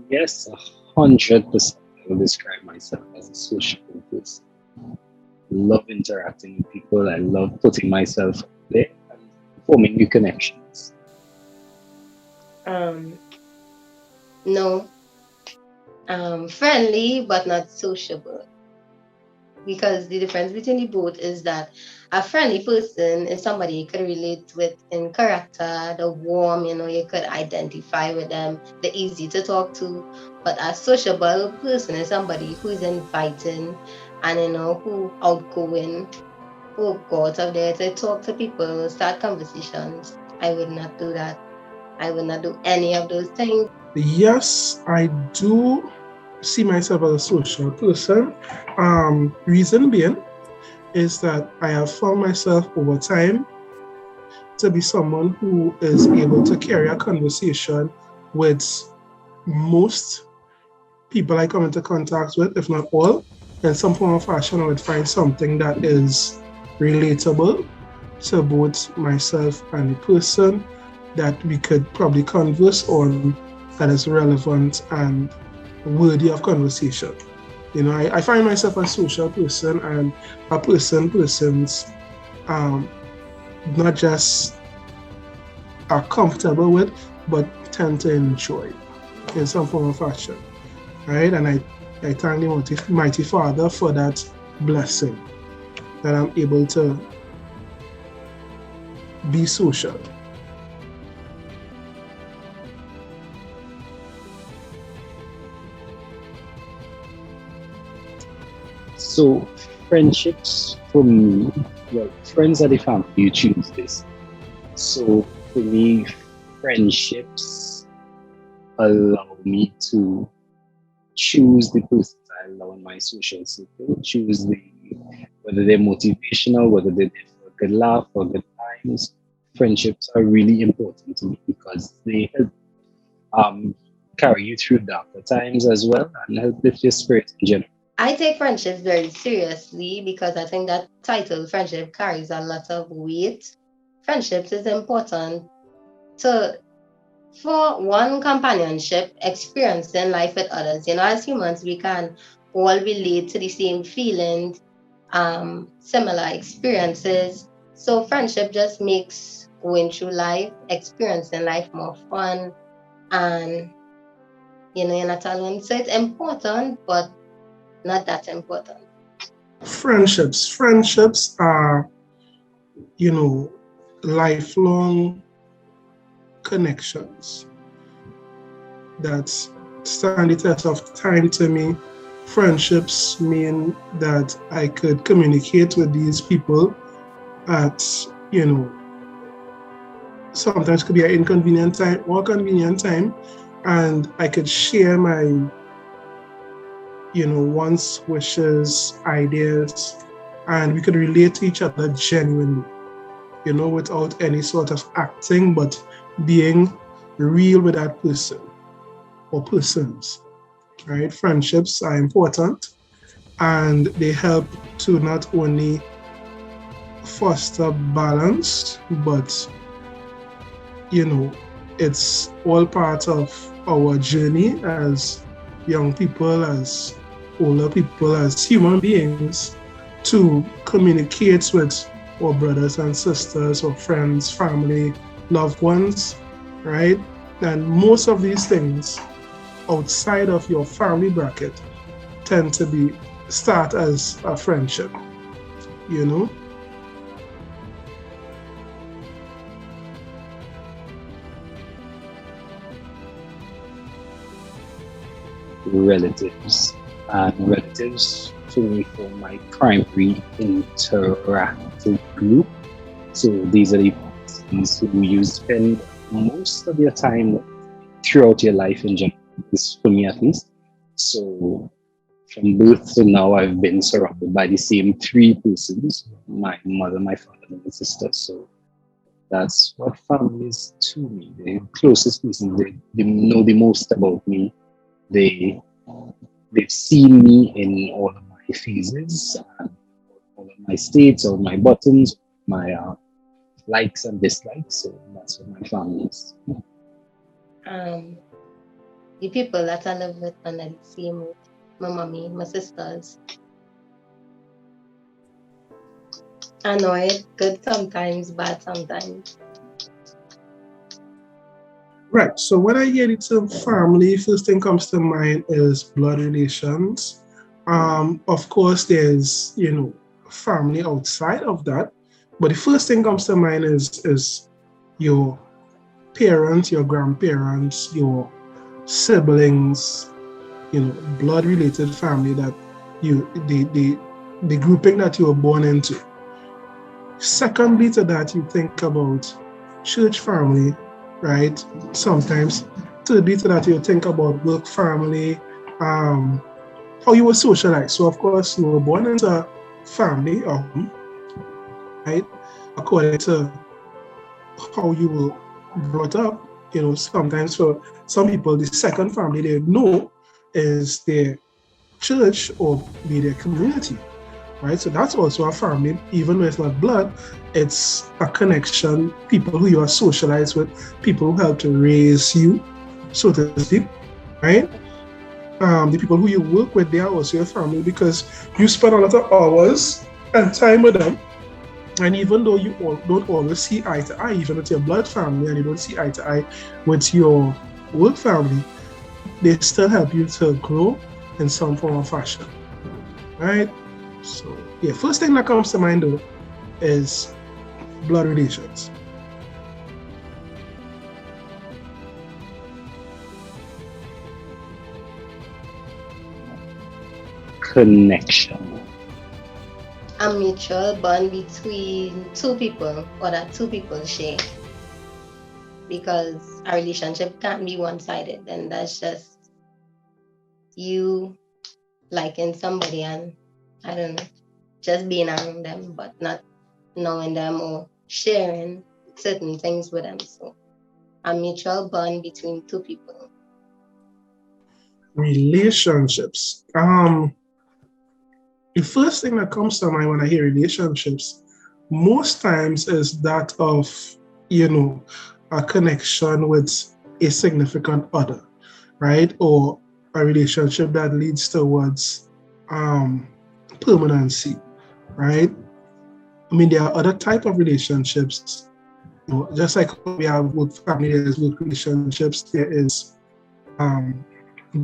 Yes, 100%. I will describe myself as a social person. Love interacting with people. I love putting myself out there and forming new connections. Um, no, friendly but not sociable. Because the difference between the both is that a friendly person is somebody you could relate with in character, the warm, you could identify with them, the easy to talk to. But a sociable person is somebody who's inviting and who outgoing, who go out of there to talk to people, start conversations. I would not do that. I would not do any of those things. Yes, I do see myself as a social person. Reason being is that I have found myself over time to be someone who is able to carry a conversation with most people I come into contact with, if not all. In some form or fashion, I would find something that is relatable to both myself and the person that we could probably converse on that is relevant and worthy of conversation. I find myself a social person and a persons um, not just are comfortable with, but tend to enjoy in some form of fashion, right? And I thank the Mighty Father for that blessing that I'm able to be social. So, friendships for me, well, friends are the family, you choose this. So, for me, friendships allow me to choose the persons I allow in my social circle, choose whether they're motivational, whether they're there for a good laugh or good times. Friendships are really important to me because they help um, carry you through darker times as well and help lift your spirits in general. I take friendships very seriously because I think that title, friendship, carries a lot of weight. Friendships is important to for one companionship, experiencing life with others. As humans, we can all relate to the same feelings, similar experiences. So friendship just makes going through life, experiencing life more fun, and you're not alone. So it's important, but not that important. Friendships are, you know, lifelong connections that stand the test of time to me. Friendships mean that I could communicate with these people at, you know, sometimes could be an inconvenient time or convenient time, and I could share my, wants, wishes, ideas, and we could relate to each other genuinely, without any sort of acting, but being real with that person or persons, right? Friendships are important and they help to not only foster balance, but, it's all part of our journey as young people, as older people, as human beings to communicate with our brothers and sisters or friends, family, loved ones, right? And most of these things outside of your family bracket tend to be start as a friendship, you know? Relatives. And relatives for me form my primary interactive group. So these are the persons who you spend most of your time throughout your life in general. This for me at least. So from birth to now, I've been surrounded by the same three persons: my mother, my father, and my sister. So That's what family is to me. The closest person, they know the most about me. They they've seen me in all of my phases, and all of my states, all my buttons, my likes and dislikes. So that's what my family is. Um, the people that I live with under the same roof, my mommy, my sisters. I know it good sometimes, bad sometimes. Right. So when I hear the term family, first thing comes to mind is blood relations. Of course, there's family outside of that, but the first thing comes to mind is your parents, your grandparents, your siblings, blood related family that the grouping that you were born into. Secondly to that, you think about church family, right? Sometimes. Thirdly to that, you think about work family, how you were socialized. So of course, you were born into a family or home, right? According to how you were brought up. Sometimes for some people, the second family they know is their church or be their community, right? So that's also a family, even though it's not blood, it's a connection, people who you are socialized with, people who help to raise you, so to speak, right? The people who you work with, they are also your family because you spend a lot of hours and time with them. And even though you don't always see eye to eye, even with your blood family, and you don't see eye to eye with your work family, they still help you to grow in some form of fashion, right? So, yeah, first thing that comes to mind though is blood relations. Connection. A mutual bond between two people or that two people share. Because a relationship can't be one-sided, and that's just you liking somebody and I don't know, just being around them, but not knowing them or sharing certain things with them. So a mutual bond between two people. Relationships. The first thing that comes to mind when I hear relationships, most times is that of, a connection with a significant other, right? Or a relationship that leads towards permanency, right? I mean, there are other type of relationships, just like we have work family, there's work relationships, there is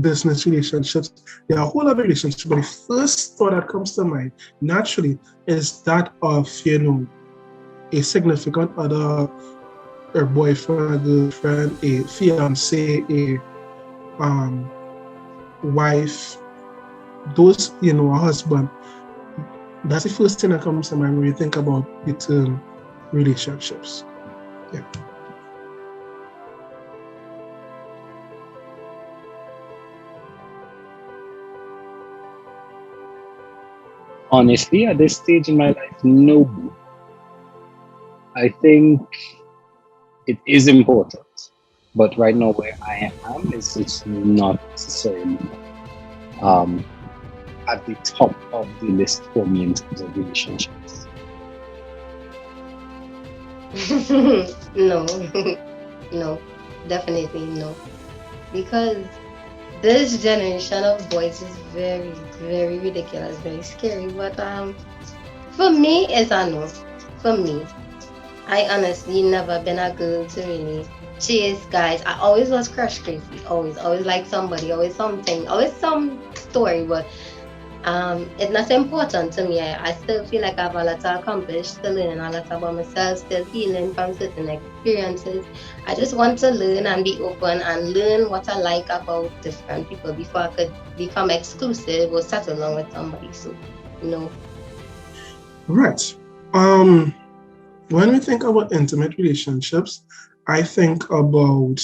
business relationships, there are a whole lot of relationships. But the first thought that comes to mind naturally is that of, a significant other, a boyfriend, a girlfriend, a fiance, a wife, those, a husband. That's the first thing that comes to mind when you think about the term relationships. Yeah. Honestly, at this stage in my life, no. I think it is important, but right now where I am is it's not necessarily um, at the top of the list for me in terms of relationships. No, no, definitely no. Because this generation of boys is very, very ridiculous, very scary. But for me, it's a no. For me, I honestly never been a girl to really chase guys. I always was crush crazy. Always like somebody, always something, always some story. But it's not important to me. I still feel like I have a lot to accomplish, still learning a lot about myself, still healing from certain experiences. I just want to learn and be open and learn what I like about different people before I could become exclusive or settle down with somebody. So, no. Right. When we think about intimate relationships, I think about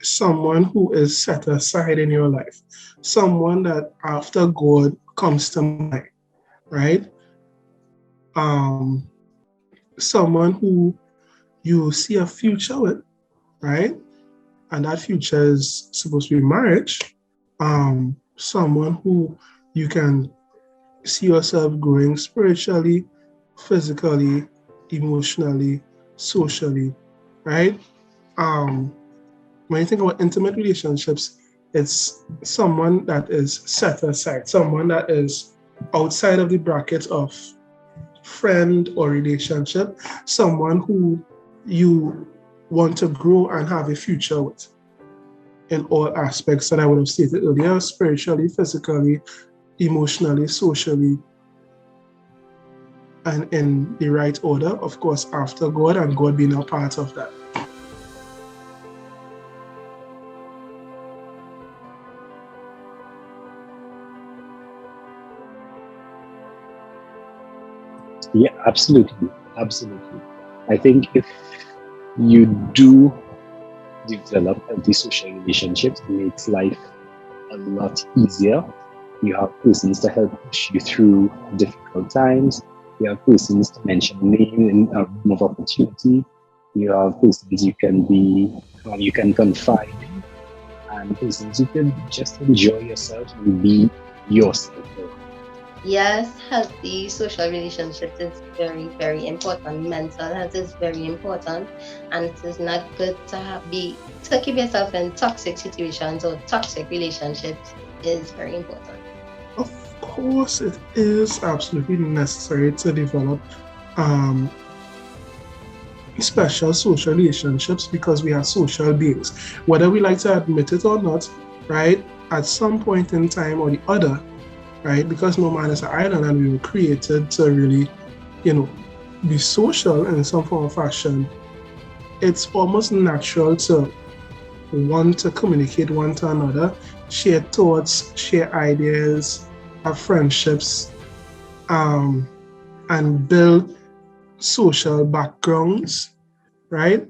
someone who is set aside in your life, someone that after God comes to mind, right? Um, Someone who you see a future with, right? And that future is supposed to be marriage. Someone who you can see yourself growing spiritually, physically, emotionally, socially, right? When you think about intimate relationships, it's someone that is set aside, someone that is outside of the bracket of friend or relationship, someone who you want to grow and have a future with in all aspects that I would have stated earlier, spiritually, physically, emotionally, socially, and in the right order, of course, after God and God being a part of that. Yeah, absolutely. Absolutely. I think if you do develop healthy social relationships, it makes life a lot easier. You have persons to help push you through difficult times. You have persons to mention name in a room of opportunity. You have persons you can confide in, and persons you can just enjoy yourself and be yourself. Yes, healthy social relationships is very, very important. Mental health is very important, and it is not good to keep yourself in toxic situations or toxic relationships is very important. Of course, it is absolutely necessary to develop special social relationships because we are social beings. Whether we like to admit it or not, right? At some point in time or the other, right? Because no man is an island and we were created to really, be social in some form of fashion. It's almost natural to want to communicate one to another, share thoughts, share ideas, have friendships, and build social backgrounds, right?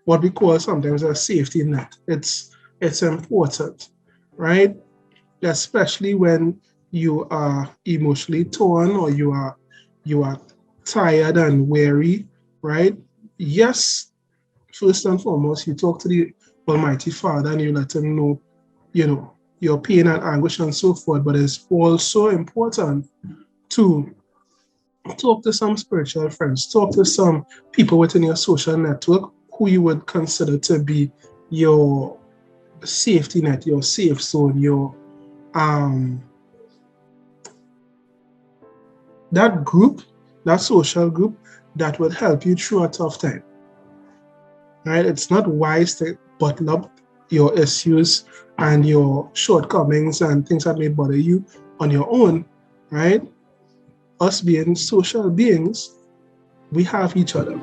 What we call sometimes a safety net. It's important, right? Especially when you are emotionally torn or you are tired and weary, right? Yes, first and foremost, you talk to the Almighty Father and you let him know, your pain and anguish and so forth. But it's also important to talk to some spiritual friends, talk to some people within your social network who you would consider to be your safety net, your safe zone, your that group, that social group that would help you through a tough time. Right? It's not wise to bottle up your issues and your shortcomings and things that may bother you on your own, right? Us being social beings, we have each other.